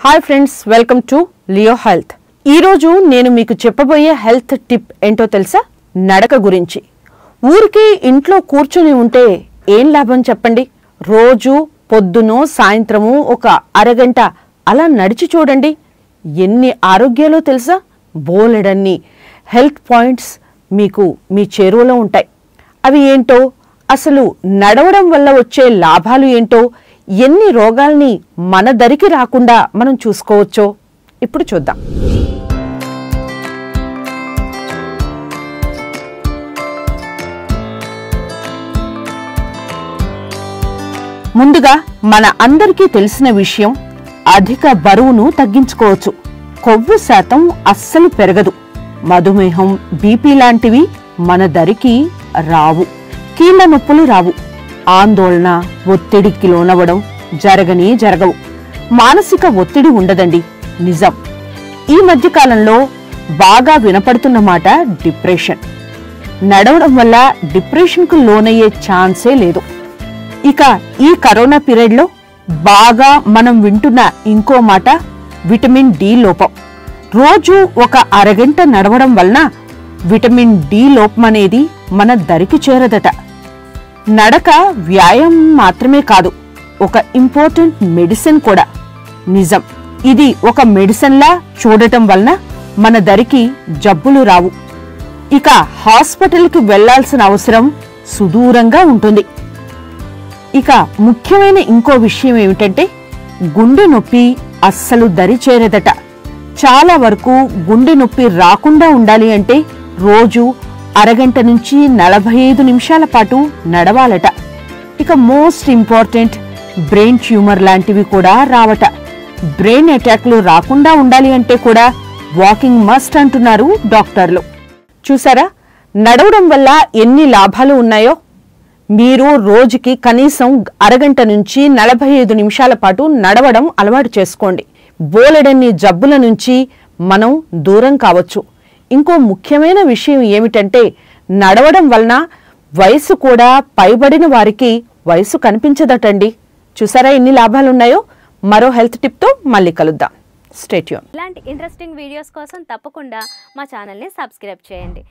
Hi friends, welcome to Leo health. ఈరోజు నేను మీకు చెప్పబోయే హెల్త్ టిప్ ఏంటో తెలుసా? నడక గురించి. ఊరికి ఇంట్లో కూర్చొని ఉంటే ఏం లాభం చెప్పండి? రోజు పొద్దునో సాయంత్రము ఒక అరగంట అలా నడిచి చూడండి. ఎన్ని ఆరోగ్యాలో తెలుసా? బోలెడన్ని హెల్త్ పాయింట్స్ మీకు మీ చేరువలో ఉంటాయి. అవి ఏంటో, అసలు నడవడం వల్ల వచ్చే లాభాలు ఏంటో, ఎన్ని రోగాల్ని మన దరికి రాకుండా మనం చూసుకోవచ్చో ఇప్పుడు చూద్దాం. ముందుగా మన అందరికీ తెలిసిన విషయం, అధిక బరువును తగ్గించుకోవచ్చు. కొవ్వు శాతం అస్సలు పెరగదు. మధుమేహం, బీపీ లాంటివి మన దరికి రావు. కీళ్ల నొప్పులు రావు. ఆందోళన, ఒత్తిడికి లోనవడం జరగవు. మానసిక ఒత్తిడి ఉండదండి. నిజం. ఈ మధ్య కాలంలో బాగా వినపడుతున్న మాట డిప్రెషన్. నడవడం వల్ల డిప్రెషన్కు లోనయ్యే ఛాన్సే లేదు. ఇక ఈ కరోనా పీరియడ్లో బాగా మనం వింటున్న ఇంకో మాట విటమిన్ డి లోపం. రోజు ఒక అరగంట నడవడం వలన విటమిన్ డి లోపం అనేది మన దరికి చేరదట. నడక వ్యాయామం మాత్రమే కాదు, ఒక ఇంపార్టెంట్ మెడిసిన్ కూడా. నిజం. ఇది ఒక మెడిసిన్లా చూడటం వలన మన దరికి జబ్బులు రావు. ఇక హాస్పిటల్కి వెళ్లాల్సిన అవసరం సుదూరంగా ఉంటుంది. ఇక ముఖ్యమైన ఇంకో విషయం ఏమిటంటే, గుండె నొప్పి అస్సలు దరి చేరదట. చాలా వరకు గుండె నొప్పి రాకుండా ఉండాలి అంటే రోజు అరగంట నుంచి 45 నిమిషాల పాటు నడవాలట. ఇక మోస్ట్ ఇంపార్టెంట్, బ్రెయిన్ ట్యూమర్ లాంటివి కూడా రావట. బ్రెయిన్ అటాక్లు రాకుండా ఉండాలి అంటే కూడా వాకింగ్ మస్ట్ అంటున్నారు డాక్టర్లు. చూసారా నడవడం వల్ల ఎన్ని లాభాలు ఉన్నాయో? మీరు రోజుకి కనీసం అరగంట నుంచి 45 నిమిషాల పాటు నడవడం అలవాటు చేసుకోండి. బోలెడన్ని జబ్బుల నుంచి మనం దూరం కావచ్చు. ఇంకో ముఖ్యమైన విషయం ఏమిటంటే, నడవడం వలన వయసు కూడా పైబడిన వారికి వయసు కనిపించదటండి. చూసారా ఎన్ని లాభాలున్నాయో? మరో హెల్త్ టిప్తో మళ్ళీ కలుద్దాం. Stay tune. ఇలాంటి ఇంట్రెస్టింగ్ వీడియోస్ కోసం తప్పకుండా మా ఛానల్ని సబ్స్క్రైబ్ చేయండి.